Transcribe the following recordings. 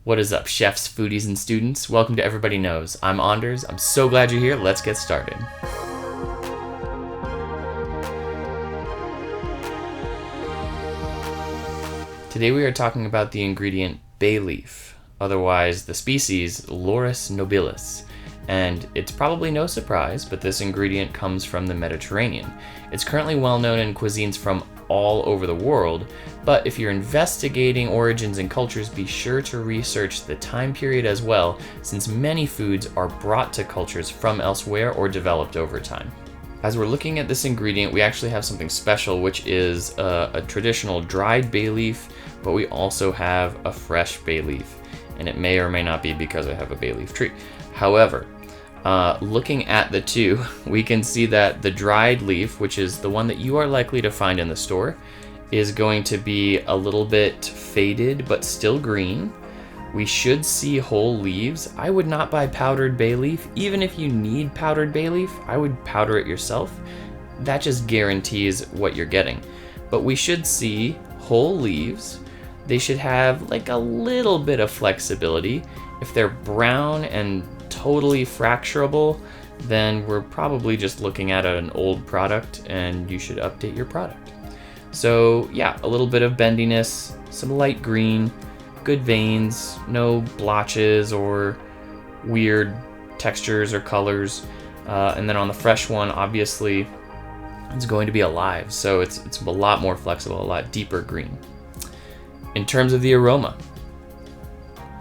What is up, chefs, foodies, and students? Welcome to Everybody Knows. I'm Anders. I'm so glad you're here. Let's get started. Today we are talking about the ingredient bay leaf, otherwise the species Laurus nobilis. And it's probably no surprise, but this ingredient comes from the Mediterranean. It's currently well known in cuisines from all over the world, but if you're investigating origins and cultures, be sure to research the time period as well, since many foods are brought to cultures from elsewhere or developed over time. As we're looking at this ingredient, we actually have something special, which is a traditional dried bay leaf, but we also have a fresh bay leaf, and it may or may not be because I have a bay leaf tree. However, looking at the two, we can see that the dried leaf, which is the one that you are likely to find in the store, is going to be a little bit faded but still green. We should see whole leaves. I would not buy powdered bay leaf. Even if you need powdered bay leaf, I would powder it yourself. That just guarantees what you're getting. But we should see whole leaves. They should have like a little bit of flexibility. If they're brown and totally fracturable, then we're probably just looking at an old product and you should update your product. So yeah, a little bit of bendiness, some light green, good veins, no blotches or weird textures or colors. And then on the fresh one, obviously it's going to be alive, so it's a lot more flexible, a lot deeper green. In terms of the aroma,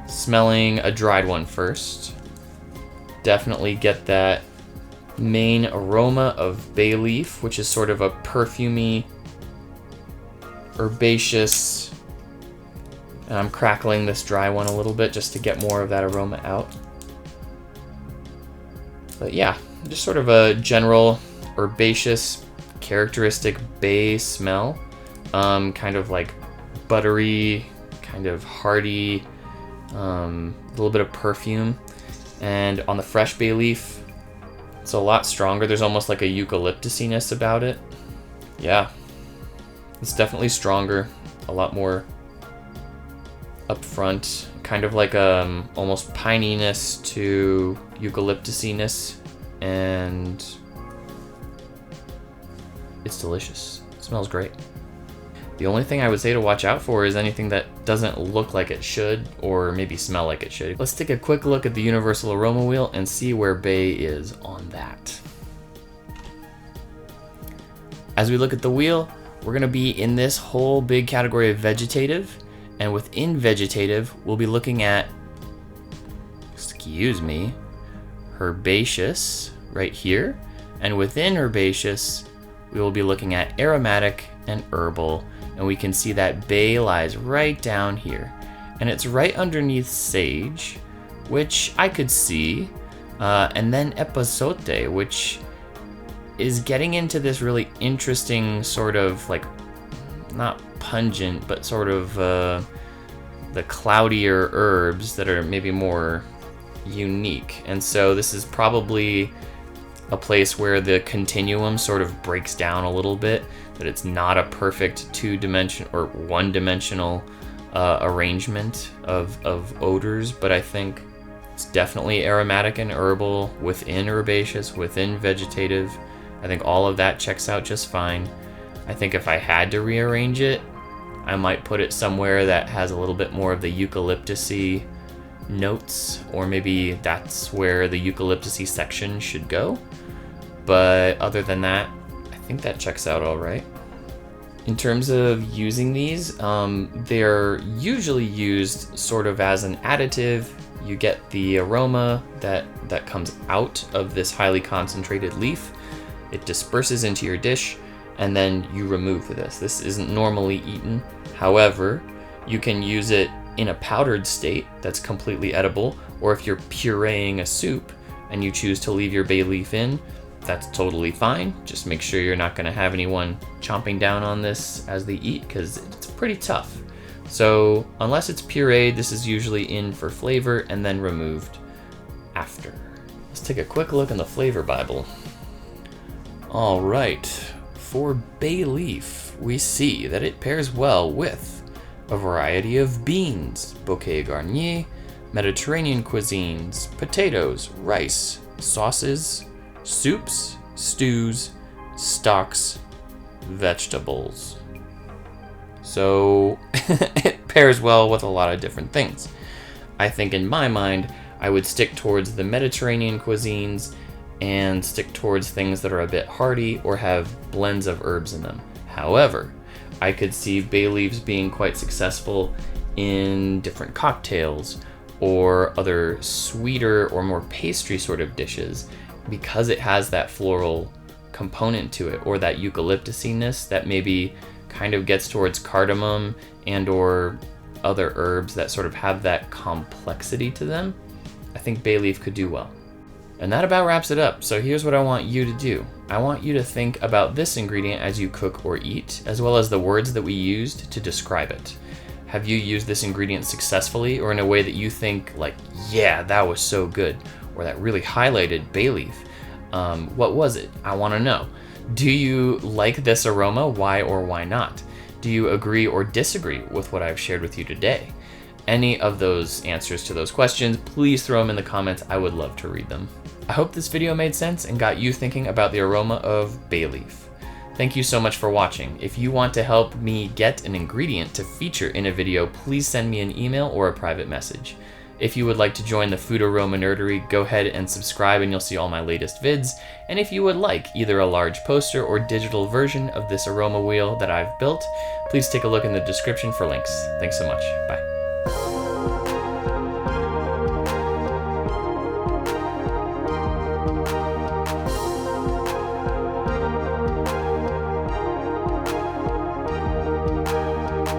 smelling a dried one first, definitely get that main aroma of bay leaf, which is sort of a perfumey, herbaceous, and I'm crackling this dry one a little bit just to get more of that aroma out. But yeah, just sort of a general herbaceous, characteristic bay smell, kind of like buttery, kind of hearty, a little bit of perfume. And on the fresh bay leaf, it's a lot stronger. There's almost like a eucalyptusiness about it. Yeah, it's definitely stronger, a lot more upfront, kind of like almost pininess to eucalyptusiness, and it's delicious. It smells great. The only thing I would say to watch out for is anything that doesn't look like it should, or maybe smell like it should. Let's take a quick look at the universal aroma wheel and see where bay is on that. As we look at the wheel, we're gonna be in this whole big category of vegetative, and within vegetative, we'll be looking at, herbaceous right here, and within herbaceous, we will be looking at aromatic and herbal. And we can see that bay lies right down here. And it's right underneath sage, which I could see. And then epazote, which is getting into this really interesting sort of like, not pungent, but sort of the cloudier herbs that are maybe more unique. And so this is probably a place where the continuum sort of breaks down a little bit, that it's not a perfect two-dimensional or one-dimensional arrangement of odors, but I think it's definitely aromatic and herbal within herbaceous, within vegetative. I think all of that checks out just fine. I think if I had to rearrange it, I might put it somewhere that has a little bit more of the eucalyptusy notes, or maybe that's where the eucalyptusy section should go. But other than that, I think that checks out all right. In terms of using these, they're usually used sort of as an additive. You get the aroma that comes out of this highly concentrated leaf. It disperses into your dish, and then you remove this. This isn't normally eaten. However, you can use it in a powdered state that's completely edible, or if you're pureeing a soup and you choose to leave your bay leaf in, that's totally fine. Just make sure you're not going to have anyone chomping down on this as they eat, because it's pretty tough. So unless it's pureed, this is usually in for flavor and then removed after. Let's take a quick look in the flavor Bible. All right, for bay leaf, we see that it pairs well with a variety of beans, bouquet garnier, Mediterranean cuisines, potatoes, rice, sauces, soups, stews, stocks, vegetables. So it pairs well with a lot of different things. I think in my mind, I would stick towards the Mediterranean cuisines and stick towards things that are a bit hearty or have blends of herbs in them. However, I could see bay leaves being quite successful in different cocktails or other sweeter or more pastry sort of dishes because it has that floral component to it, or that eucalyptusiness that maybe kind of gets towards cardamom and or other herbs that sort of have that complexity to them. I think bay leaf could do well. And that about wraps it up. So here's what I want you to do. I want you to think about this ingredient as you cook or eat, as well as the words that we used to describe it. Have you used this ingredient successfully or in a way that you think like, yeah, that was so good, or that really highlighted bay leaf? What was it? I want to know. Do you like this aroma? Why or why not? Do you agree or disagree with what I've shared with you today? Any of those answers to those questions, please throw them in the comments. I would love to read them. I hope this video made sense and got you thinking about the aroma of bay leaf. Thank you so much for watching. If you want to help me get an ingredient to feature in a video, please send me an email or a private message. If you would like to join the Food Aroma Nerdery, go ahead and subscribe and you'll see all my latest vids. And if you would like either a large poster or digital version of this aroma wheel that I've built, please take a look in the description for links. Thanks so much. Bye.